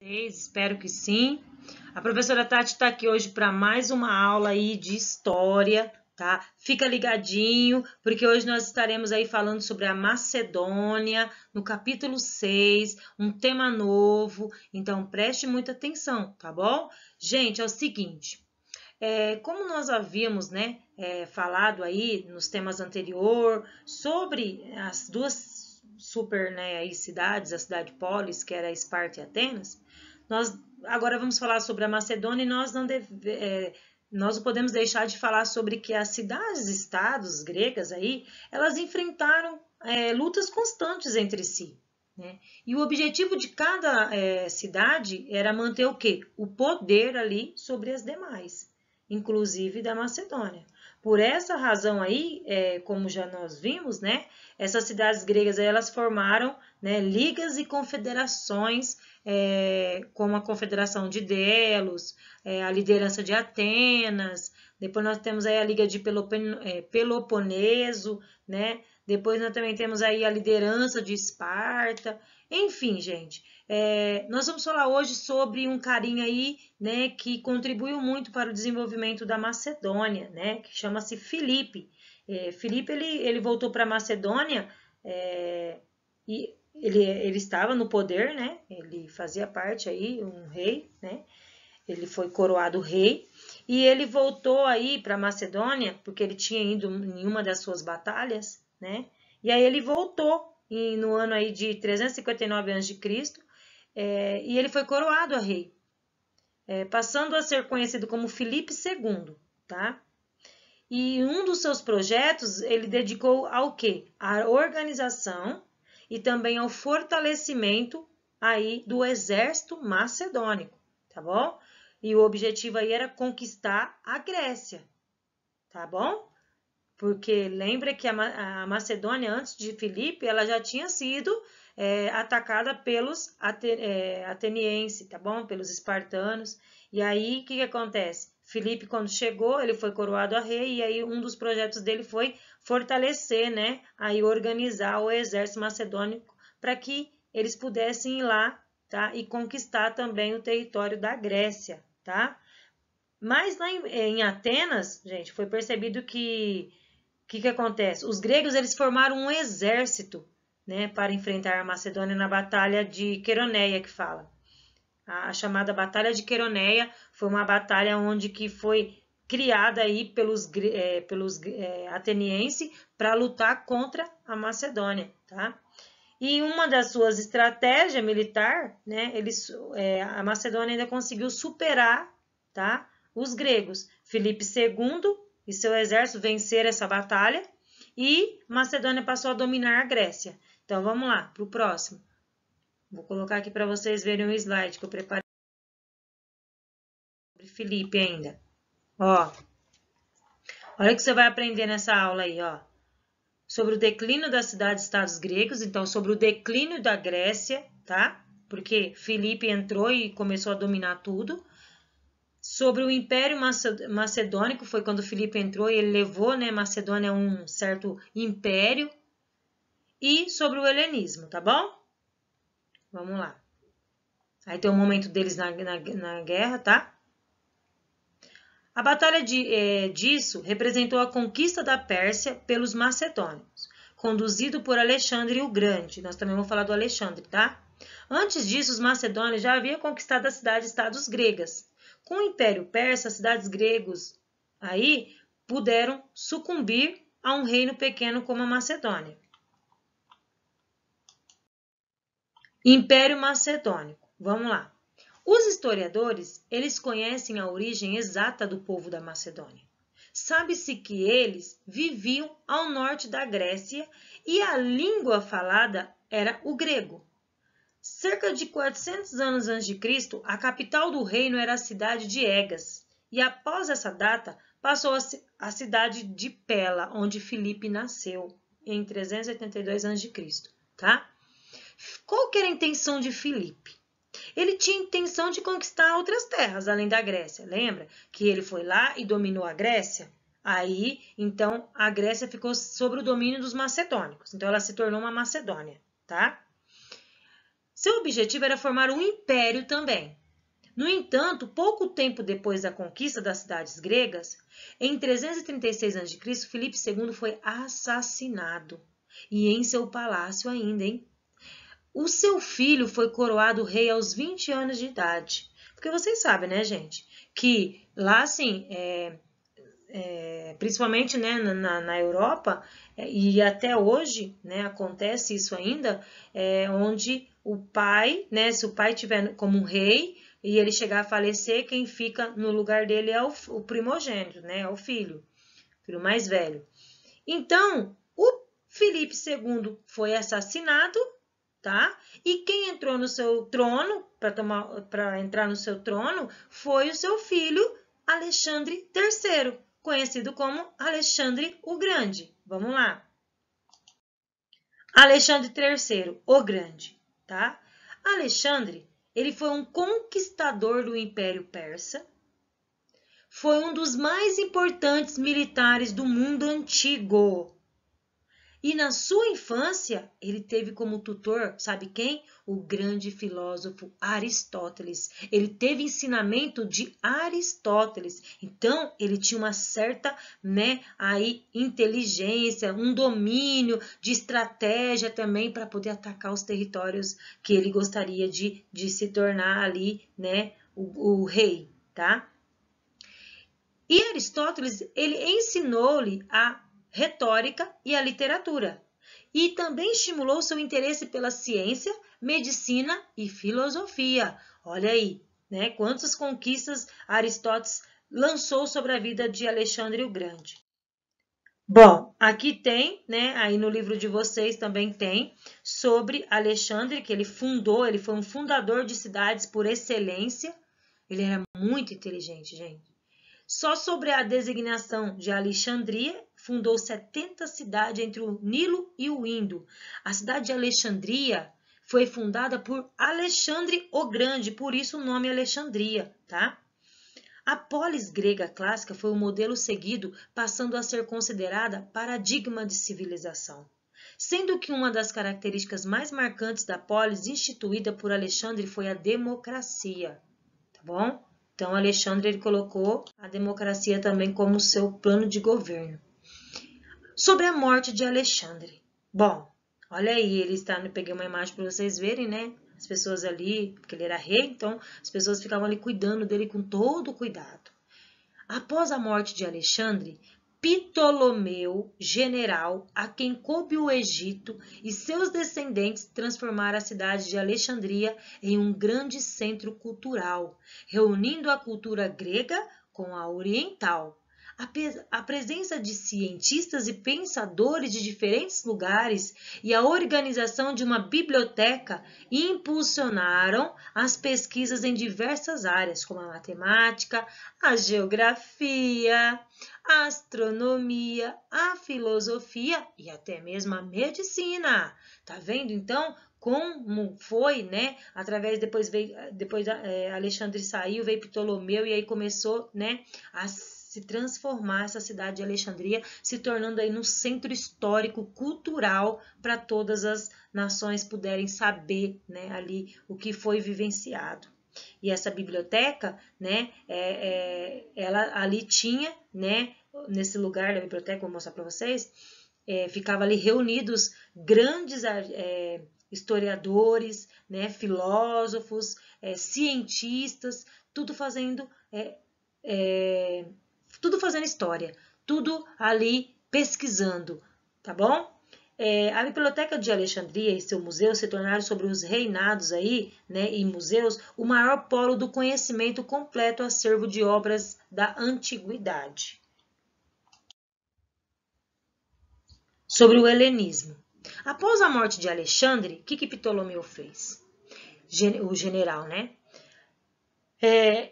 Espero que sim. A professora Tati está aqui hoje para mais uma aula aí de história, tá? Fica ligadinho, porque hoje nós estaremos aí falando sobre a Macedônia, no capítulo 6, um tema novo, então preste muita atenção, tá bom? Gente, é o seguinte, como nós havíamos, né, falado aí nos temas anteriores sobre as duas super, né, aí, cidades, a cidade polis, que era Esparta e Atenas, nós agora vamos falar sobre a Macedônia e nós não podemos deixar de falar sobre que as cidades-estados gregas aí, elas enfrentaram lutas constantes entre si, né? E o objetivo de cada cidade era manter o quê? O poder ali sobre as demais, inclusive da Macedônia. Por essa razão aí, como já nós vimos, né, essas cidades gregas aí, elas formaram, né, ligas e confederações, como a Confederação de Delos, a liderança de Atenas, depois nós temos aí a Liga de Peloponeso, né, depois nós também temos aí a liderança de Esparta, enfim, gente, nós vamos falar hoje sobre um carinha aí, né, que contribuiu muito para o desenvolvimento da Macedônia, né, que chama-se Filipe. Filipe, ele voltou para a Macedônia e ele estava no poder, né, ele fazia parte aí, um rei, né, ele foi coroado rei, e ele voltou aí para a Macedônia, porque ele tinha ido em uma das suas batalhas, né, e aí ele voltou no ano aí de 359 a.C., e ele foi coroado a rei, passando a ser conhecido como Filipe II, tá? E um dos seus projetos ele dedicou ao quê? À organização e também ao fortalecimento aí do exército macedônico, tá bom? E o objetivo aí era conquistar a Grécia, tá bom? Porque lembra que a Macedônia, antes de Filipe, ela já tinha sido atacada pelos atenienses, tá bom? Pelos espartanos. E aí, o que acontece? Filipe, quando chegou, ele foi coroado a rei, e aí um dos projetos dele foi fortalecer, né? Aí organizar o exército macedônico para que eles pudessem ir lá, tá? E conquistar também o território da Grécia, tá? Mas lá em Atenas, gente, foi percebido que que acontece? Os gregos eles formaram um exército, né, para enfrentar a Macedônia na Batalha de Queroneia, que fala. A chamada Batalha de Queroneia foi uma batalha onde que foi criada aí pelos atenienses para lutar contra a Macedônia, tá? E uma das suas estratégias militar, né, a Macedônia ainda conseguiu superar, tá, os gregos. Filipe II e seu exército venceram essa batalha e Macedônia passou a dominar a Grécia. Então vamos lá, para o próximo. Vou colocar aqui para vocês verem o slide que eu preparei sobre Filipe ainda. Ó, olha o que você vai aprender nessa aula aí, ó. Sobre o declínio das cidades-estados gregos, então sobre o declínio da Grécia, tá? Porque Filipe entrou e começou a dominar tudo. Sobre o Império Macedônico, foi quando Filipe entrou e ele levou, né, Macedônia a um certo império. E sobre o helenismo, tá bom? Vamos lá. Aí tem o momento deles na guerra, tá? A batalha disso representou a conquista da Pérsia pelos macedônios, conduzido por Alexandre o Grande. Nós também vamos falar do Alexandre, tá? Antes disso, os macedônios já haviam conquistado as cidades-estados gregas. Com o Império Persa, as cidades gregos aí puderam sucumbir a um reino pequeno como a Macedônia. Império Macedônico. Vamos lá. Os historiadores, eles conhecem a origem exata do povo da Macedônia. Sabe-se que eles viviam ao norte da Grécia e a língua falada era o grego. Cerca de 400 anos antes de Cristo, a capital do reino era a cidade de Egas, e após essa data passou a cidade de Pela, onde Filipe nasceu, em 382 a.C., tá? Qual que era a intenção de Filipe? Ele tinha intenção de conquistar outras terras, além da Grécia. Lembra que ele foi lá e dominou a Grécia? Aí, então, a Grécia ficou sob o domínio dos macedônicos. Então, ela se tornou uma Macedônia, tá? Seu objetivo era formar um império também. No entanto, pouco tempo depois da conquista das cidades gregas, em 336 a.C., Filipe II foi assassinado. E em seu palácio ainda, hein? O seu filho foi coroado rei aos 20 anos de idade. Porque vocês sabem, né, gente? Que lá, assim, principalmente, né, na Europa, e até hoje, né, acontece isso ainda, onde o pai, né, se o pai tiver como um rei e ele chegar a falecer, quem fica no lugar dele é o primogênito, né, é o filho mais velho. Então, o Filipe II foi assassinado, tá? E quem entrou no seu trono, para entrar no seu trono, foi o seu filho Alexandre III, conhecido como Alexandre o Grande. Vamos lá. Alexandre III, o Grande, tá? Alexandre, ele foi um conquistador do Império Persa, foi um dos mais importantes militares do mundo antigo. E na sua infância, ele teve como tutor, sabe quem? O grande filósofo Aristóteles. Ele teve ensinamento de Aristóteles. Então, ele tinha uma certa, né, aí, inteligência, um domínio de estratégia também para poder atacar os territórios que ele gostaria de se tornar ali, né, o rei, tá? E Aristóteles, ele ensinou-lhe a retórica e a literatura. E também estimulou seu interesse pela ciência, medicina e filosofia. Olha aí, né? Quantas conquistas Aristóteles lançou sobre a vida de Alexandre o Grande. Bom, aqui tem, né? Aí no livro de vocês também tem sobre Alexandre, que ele foi um fundador de cidades por excelência. Ele era muito inteligente, gente. Só sobre a designação de Alexandria, fundou 70 cidades entre o Nilo e o Indo. A cidade de Alexandria foi fundada por Alexandre o Grande, por isso o nome Alexandria, tá? A polis grega clássica foi o modelo seguido, passando a ser considerada paradigma de civilização. Sendo que uma das características mais marcantes da polis instituída por Alexandre foi a democracia, tá bom? Então, Alexandre ele colocou a democracia também como seu plano de governo. Sobre a morte de Alexandre. Bom, olha aí, ele está, eu peguei uma imagem para vocês verem, né? As pessoas ali, porque ele era rei, então as pessoas ficavam ali cuidando dele com todo cuidado. Após a morte de Alexandre, Ptolomeu, general, a quem coube o Egito, e seus descendentes transformaram a cidade de Alexandria em um grande centro cultural, reunindo a cultura grega com a oriental. A presença de cientistas e pensadores de diferentes lugares e a organização de uma biblioteca impulsionaram as pesquisas em diversas áreas, como a matemática, a geografia, a astronomia, a filosofia e até mesmo a medicina. Tá vendo então como foi, né? Através depois Alexandre saiu, veio Ptolomeu e aí começou, né, a se transformar essa cidade de Alexandria, se tornando aí no centro histórico, cultural, para todas as nações puderem saber, né, ali o que foi vivenciado. E essa biblioteca, né, ela ali tinha, né, nesse lugar da biblioteca, vou mostrar para vocês, ficava ali reunidos grandes historiadores, né, filósofos, cientistas, tudo fazendo história, tudo ali pesquisando, tá bom? A Biblioteca de Alexandria e seu museu se tornaram sobre os reinados aí, né, e museus, o maior polo do conhecimento completo acervo de obras da antiguidade. Sobre o helenismo. Após a morte de Alexandre, o que Ptolomeu fez? O general, né?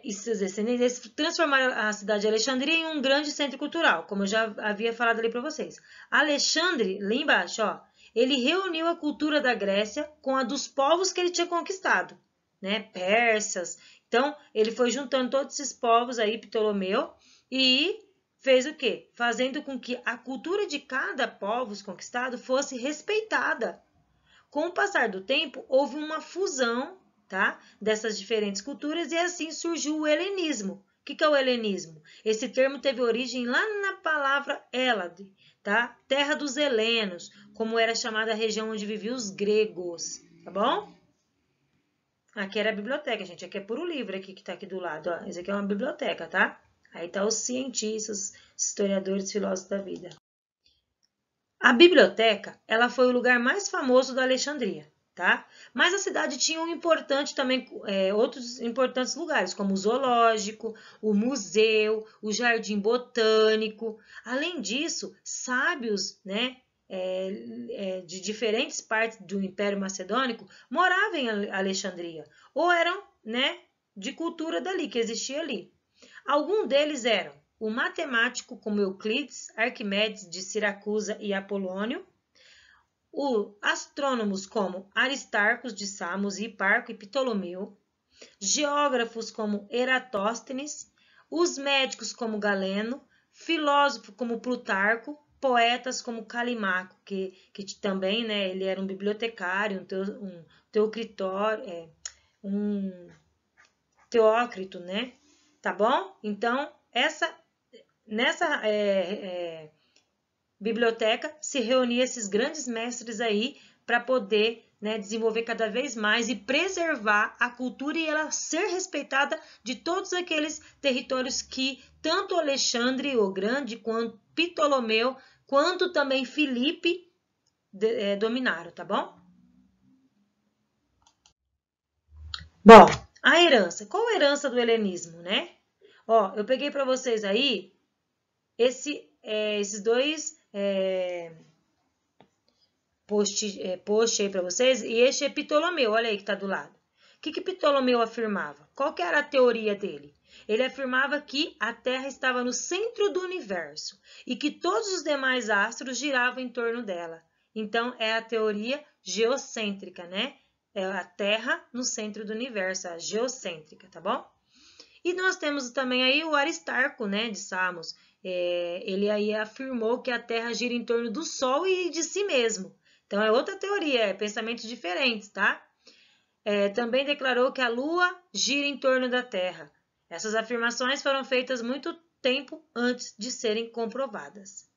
E seus descendentes transformaram a cidade de Alexandria em um grande centro cultural, como eu já havia falado ali para vocês. Alexandre, lá embaixo, ó, ele reuniu a cultura da Grécia com a dos povos que ele tinha conquistado, né? Persas. Então, ele foi juntando todos esses povos aí, Ptolomeu, e fez o quê? Fazendo com que a cultura de cada povo conquistado fosse respeitada. Com o passar do tempo, houve uma fusão, tá, dessas diferentes culturas e assim surgiu o helenismo. O que é o helenismo? Esse termo teve origem lá na palavra Hélade, tá? Terra dos helenos, como era chamada a região onde viviam os gregos, tá bom? Aqui era a biblioteca, gente. Aqui é puro livro aqui que tá aqui do lado, ó. Esse aqui é uma biblioteca, tá? Aí tá os cientistas, historiadores, filósofos da vida. A biblioteca, ela foi o lugar mais famoso da Alexandria, tá? Mas a cidade tinha outros importantes lugares, como o zoológico, o museu, o jardim botânico. Além disso, sábios, né, de diferentes partes do Império Macedônico moravam em Alexandria, ou eram, né, de cultura dali, que existia ali. Alguns deles eram o matemático como Euclides, Arquimedes de Siracusa e Apolônio, os astrônomos como Aristarco de Samos, Hiparco e Ptolomeu, geógrafos como Eratóstenes, os médicos como Galeno, filósofo como Plutarco, poetas como Calimaco, que também, né, ele era um bibliotecário, um Teócrito, né? Tá bom? Então, nessa biblioteca se reuniam esses grandes mestres aí para poder, né, desenvolver cada vez mais e preservar a cultura e ela ser respeitada de todos aqueles territórios que tanto Alexandre o Grande, quanto Ptolomeu, quanto também Filipe dominaram, tá bom? Bom, a herança. Qual a herança do helenismo, né? Ó, eu peguei para vocês aí esses dois post aí para vocês, e este é Ptolomeu, olha aí que está do lado. O que Ptolomeu afirmava? Qual que era a teoria dele? Ele afirmava que a Terra estava no centro do universo e que todos os demais astros giravam em torno dela. Então, é a teoria geocêntrica, né? É a Terra no centro do universo, a geocêntrica, tá bom? E nós temos também aí o Aristarco, né, de Samos. Ele aí afirmou que a Terra gira em torno do Sol e de si mesmo. Então, é outra teoria, é pensamentos diferentes, tá? Também declarou que a Lua gira em torno da Terra. Essas afirmações foram feitas muito tempo antes de serem comprovadas.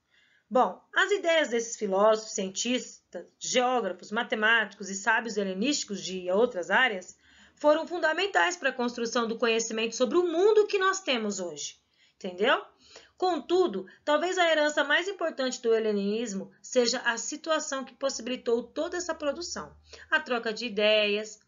Bom, as ideias desses filósofos, cientistas, geógrafos, matemáticos e sábios helenísticos de outras áreas foram fundamentais para a construção do conhecimento sobre o mundo que nós temos hoje, entendeu? Contudo, talvez a herança mais importante do helenismo seja a situação que possibilitou toda essa produção. A troca de ideias.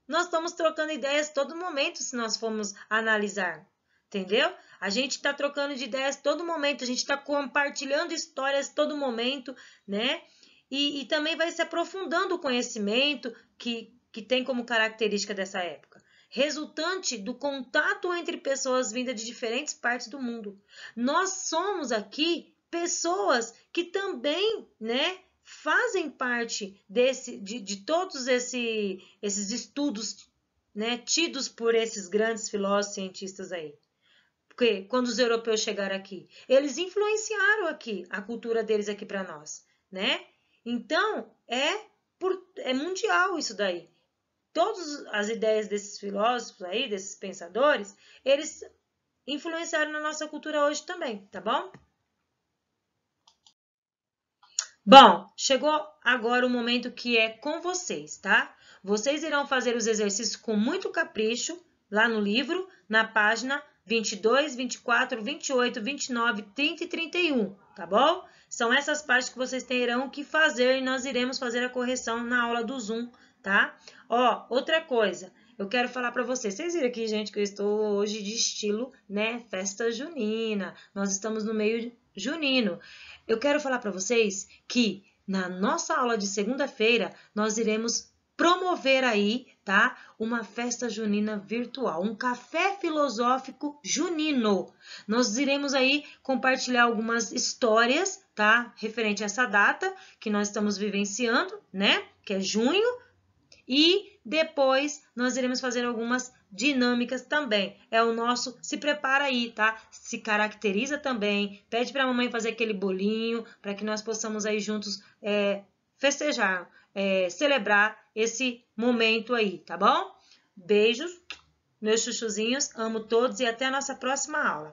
Nós estamos trocando ideias todo momento se nós formos analisar, entendeu? A gente está trocando de ideias todo momento, a gente está compartilhando histórias todo momento, né? E também vai se aprofundando o conhecimento que tem como característica dessa época, resultante do contato entre pessoas vindas de diferentes partes do mundo. Nós somos aqui pessoas que também, né, fazem parte de todos esses estudos, né, tidos por esses grandes filósofos cientistas aí. Porque quando os europeus chegaram aqui, eles influenciaram aqui a cultura deles aqui para nós, né? Então, é mundial isso daí. Todas as ideias desses filósofos aí, desses pensadores, eles influenciaram na nossa cultura hoje também, tá bom? Bom, chegou agora o momento que é com vocês, tá? Vocês irão fazer os exercícios com muito capricho lá no livro, na página 22, 24, 28, 29, 30 e 31, tá bom? São essas partes que vocês terão que fazer e nós iremos fazer a correção na aula do Zoom, tá? Outra coisa, eu quero falar para vocês viram aqui, gente, que eu estou hoje de estilo, né, festa junina, nós estamos no meio junino. Eu quero falar para vocês que na nossa aula de segunda-feira nós iremos promover aí, tá, uma festa junina virtual, um café filosófico junino. Nós iremos aí compartilhar algumas histórias, tá, referente a essa data que nós estamos vivenciando, né, que é junho. E depois nós iremos fazer algumas dinâmicas também. É o nosso, se prepara aí, tá? Se caracteriza também, pede para a mamãe fazer aquele bolinho, para que nós possamos aí juntos festejar. celebrar esse momento aí, tá bom? Beijos, meus chuchuzinhos, amo todos e até a nossa próxima aula.